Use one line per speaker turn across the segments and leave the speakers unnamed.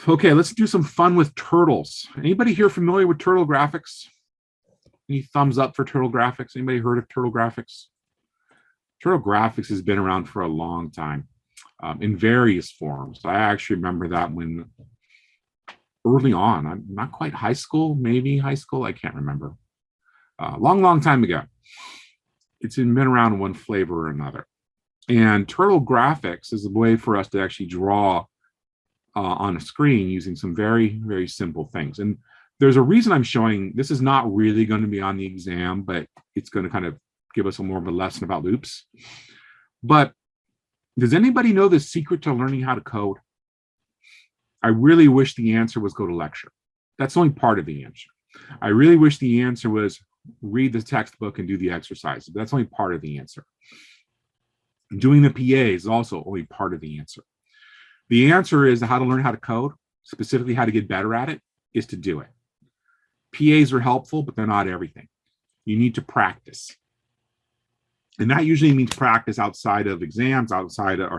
Okay, let's do some fun with turtles. Anybody here familiar with turtle graphics? Any thumbs up for turtle graphics? Anybody heard of turtle graphics? Turtle graphics has been around for a long time in various forms. I actually remember that when early on, I'm not quite high school, maybe high school, I can't remember. Long time ago. It's been around in one flavor or another. And turtle graphics is a way for us to actually draw on a screen using some very, very simple things. And there's a reason I'm showing, this is not really going to be on the exam, but it's going to kind of give us a more of a lesson about loops. But does anybody know the secret to learning how to code? I really wish the answer was go to lecture. That's only part of the answer. I really wish the answer was read the textbook and do the exercises. But that's only part of the answer. Doing the PA is also only part of the answer. The answer is how to learn how to code, specifically how to get better at it, is to do it. PAs are helpful, but they're not everything. You need to practice. And that usually means practice outside of exams, outside of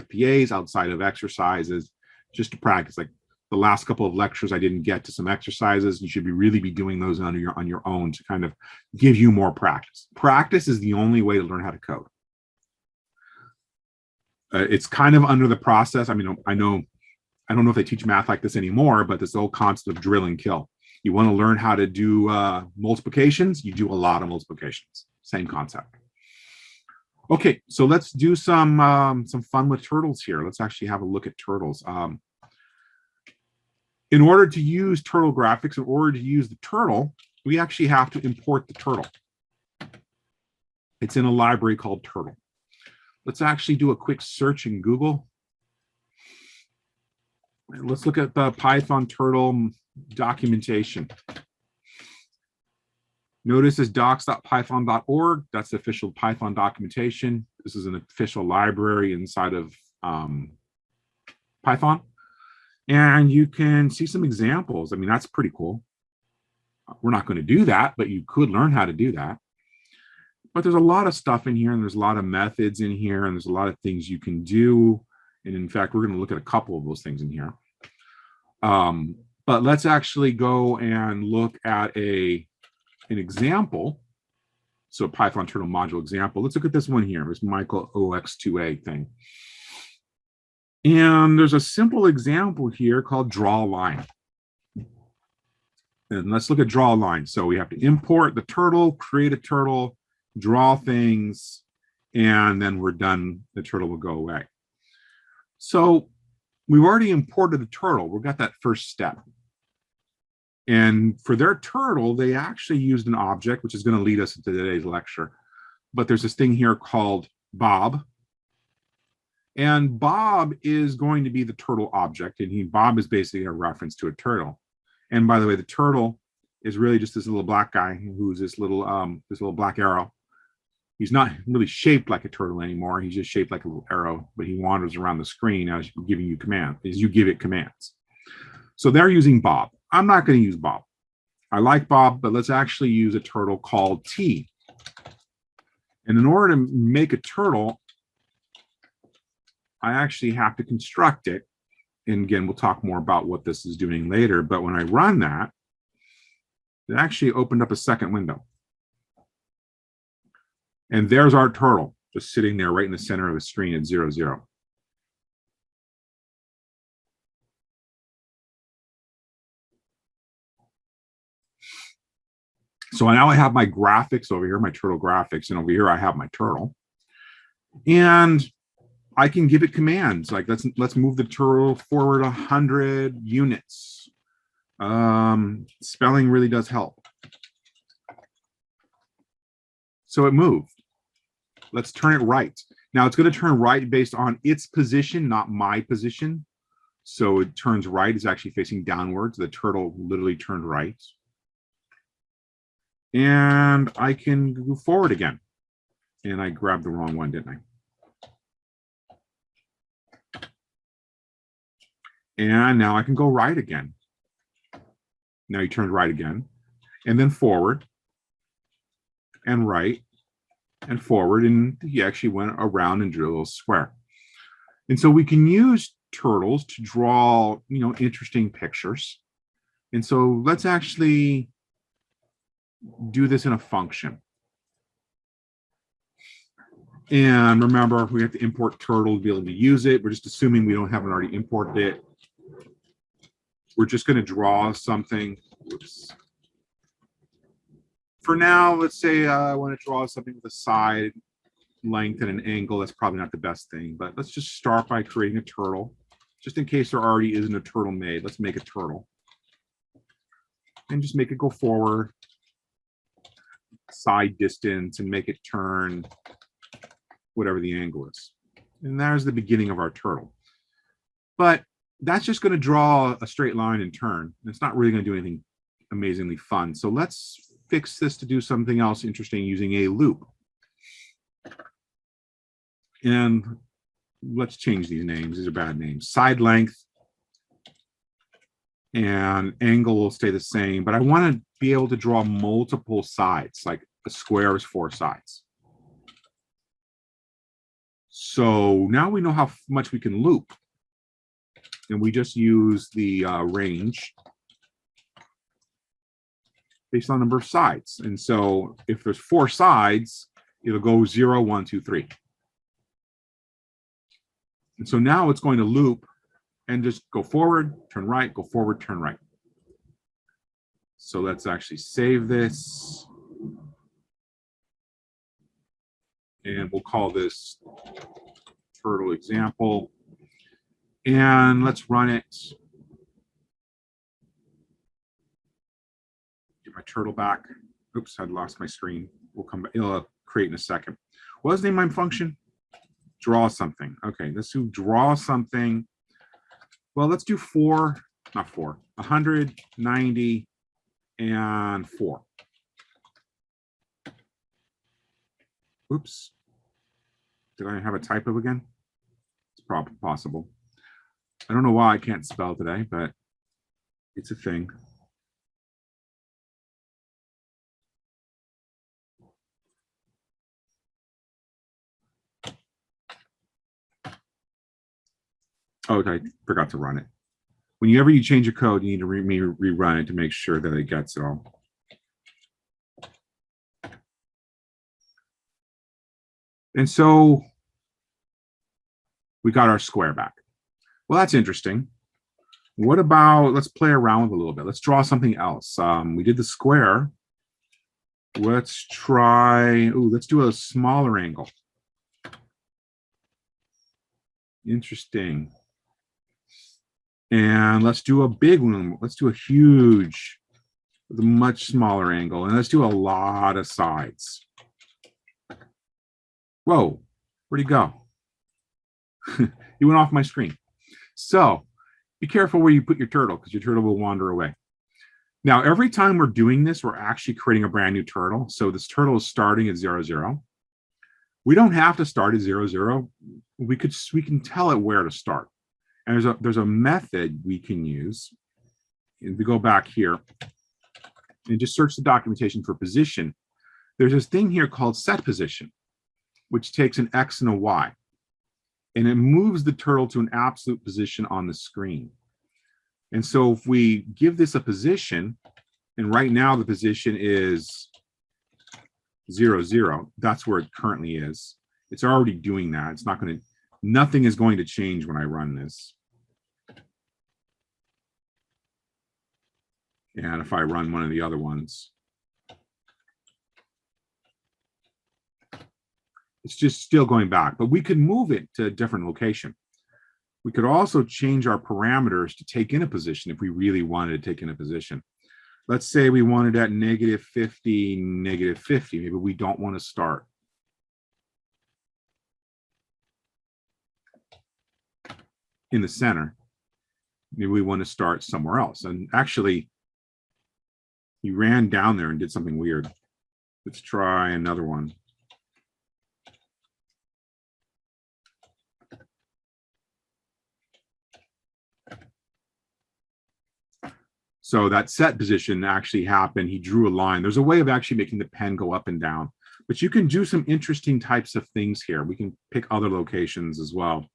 PAs, outside of exercises, just to practice. Like the last couple of lectures, I didn't get to some exercises. You should really be doing those on your own to kind of give you more practice. Practice is the only way to learn how to code. It's kind of under the process. I mean, I don't know if they teach math like this anymore, but this old concept of drill and kill. You want to learn how to do multiplications, you do a lot of multiplications. Same concept. Okay, so let's do some fun with turtles here. Let's actually have a look at turtles. In order to use turtle graphics, in order to use the turtle, we actually have to import the turtle. It's in a library called Turtle. Let's actually do a quick search in Google. Let's look at the Python turtle documentation. Notice this docs.python.org. That's the official Python documentation. This is an official library inside of Python. And you can see some examples. I mean, that's pretty cool. We're not going to do that, but you could learn how to do that. But there's a lot of stuff in here, and there's a lot of methods in here, and there's a lot of things you can do. And in fact, we're going to look at a couple of those things in here. But let's actually go and look at an example. So a Python turtle module example. Let's look at this one here, this Michael OX2A thing. And there's a simple example here called draw a line. And let's look at draw a line. So we have to import the turtle, create a turtle, draw things, and then we're done. The turtle will go away. So we've already imported the turtle. We've got that first step. And for their turtle, they actually used an object, which is going to lead us into today's lecture. But there's this thing here called Bob. And Bob is going to be the turtle object. And Bob is basically a reference to a turtle. And by the way, the turtle is really just this little black guy who's this little black arrow. He's not really shaped like a turtle anymore. He's just shaped like a little arrow, but he wanders around the screen as giving you commands, as you give it commands. So they're using Bob. I'm not going to use Bob. I like Bob, but let's actually use a turtle called T. And in order to make a turtle, I actually have to construct it. And again, we'll talk more about what this is doing later. But when I run that, it actually opened up a second window. And there's our turtle, just sitting there right in the center of the screen at 0, 0. So now I have my graphics over here, my turtle graphics, and over here I have my turtle. And I can give it commands like let's move the turtle forward 100 units. Spelling really does help. So it moved. Let's turn it right. Now it's going to turn right based on its position, not my position. So it turns right. It's actually facing downwards. The turtle literally turned right. And I can go forward again. And I grabbed the wrong one, didn't I? And now I can go right again. Now he turned right again. And then forward. And right. And forward. And he actually went around and drew a little square. And so we can use turtles to draw, interesting pictures. And so let's actually do this in a function. And remember, we have to import turtle to be able to use it. We're just assuming we don't have it already imported it. We're just going to draw something. Oops. For now, let's say I want to draw something with a side length and an angle. That's probably not the best thing, but let's just start by creating a turtle. Just in case there already isn't a turtle made, let's make a turtle. And just make it go forward, side distance, and make it turn whatever the angle is. And there's the beginning of our turtle. But that's just going to draw a straight line and turn. It's not really going to do anything amazingly fun. So let's fix this to do something else interesting using a loop. And let's change these names. These are bad names. Side length and angle will stay the same, but I want to be able to draw multiple sides, like a square is 4 sides. So now we know how much we can loop. And we just use the range based on number of sides. And so if there's 4 sides, it'll go 0, 1, 2, 3. And so now it's going to loop and just go forward, turn right, go forward, turn right. So let's actually save this. And we'll call this turtle example. And let's run it. Get my turtle back. Oops, I'd lost my screen. We'll come back. It'll create in a second. What was the name of my function? Draw something. Okay, let's do draw something. Well, let's do 190 and 4. Oops. Did I have a typo again? It's probably possible. I don't know why I can't spell today, but it's a thing. Oh, I forgot to run it. Whenever you change your code, you need to rerun it to make sure that it gets it all. And so we got our square back. Well, that's interesting. What about, let's play around with a little bit. Let's draw something else. We did the square. Let's try, let's do a smaller angle. Interesting. And let's do a big one. Let's do a huge, with a much smaller angle. And let's do a lot of sides. Whoa, where'd he go? He went off my screen. So be careful where you put your turtle, because your turtle will wander away. Now, every time we're doing this, we're actually creating a brand new turtle. So this turtle is starting at 0, 0. We don't have to start at 0, 0. We can tell it where to start. And there's a method we can use. And we go back here and just search the documentation for position. There's this thing here called set position, which takes an X and a Y. And it moves the turtle to an absolute position on the screen. And so if we give this a position, and right now the position is 0, 0, that's where it currently is. It's already doing that. It's not going to, nothing is going to change when I run this. And if I run one of the other ones, it's just still going back, but we could move it to a different location. We could also change our parameters to take in a position if we really wanted to take in a position. Let's say we wanted at -50, -50. Maybe we don't want to start. In the center. Maybe we want to start somewhere else. And actually, he ran down there and did something weird. Let's try another one. So that set position actually happened. He drew a line. There's a way of actually making the pen go up and down, but you can do some interesting types of things here. We can pick other locations as well.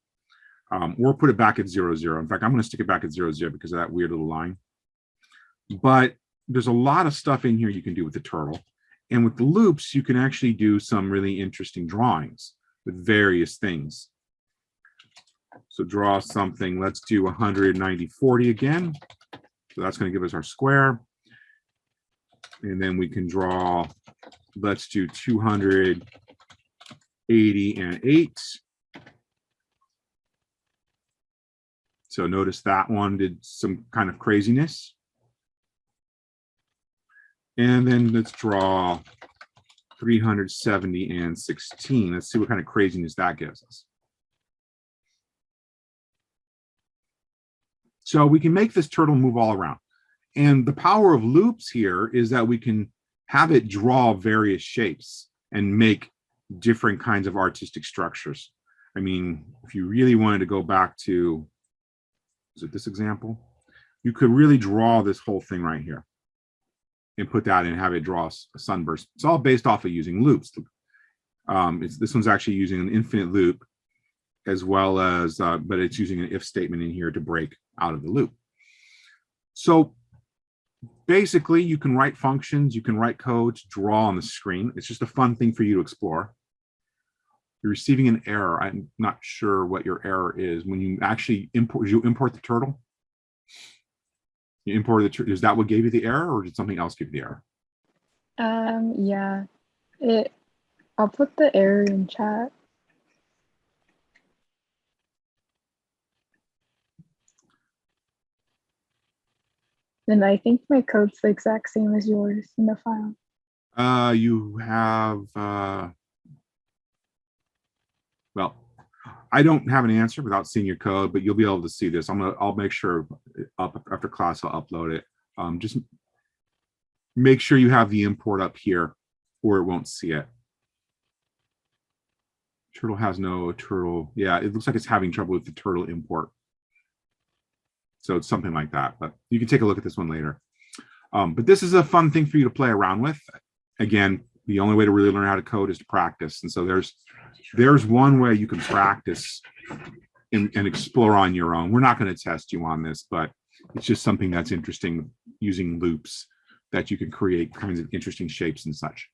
or put it back at 0, 0. In fact, I'm going to stick it back at 0, 0 because of that weird little line. But there's a lot of stuff in here you can do with the turtle. And with the loops, you can actually do some really interesting drawings with various things. So draw something. Let's do 190, 40 again. So that's going to give us our square. And then we can draw, let's do 280 and 8. So notice that one did some kind of craziness. And then let's draw 370 and 16. Let's see what kind of craziness that gives us. So we can make this turtle move all around. And the power of loops here is that we can have it draw various shapes and make different kinds of artistic structures. I mean, if you really wanted to go back to, is it this example? You could really draw this whole thing right here and put that in and have it draw a sunburst. It's all based off of using loops. This one's actually using an infinite loop as well as, but it's using an if statement in here to break out of the loop. So basically you can write functions, you can write code to draw on the screen. It's just a fun thing for you to explore. You're receiving an error. I'm not sure what your error is. When you actually import, you import the turtle? You imported the turtle. Is that what gave you the error, or did something else give you the error?
Yeah. I'll put the error in chat. And I think my code's the exact same as yours in the file.
You have, well, I don't have an answer without seeing your code, but you'll be able to see this. I'll make sure after class I'll upload it. Just make sure you have the import up here or it won't see it. Turtle has no turtle. Yeah, it looks like it's having trouble with the turtle import. So it's something like that, but you can take a look at this one later. But this is a fun thing for you to play around with. Again, the only way to really learn how to code is to practice. And so there's one way you can practice and explore on your own. We're not going to test you on this, but it's just something that's interesting using loops that you can create kinds of interesting shapes and such.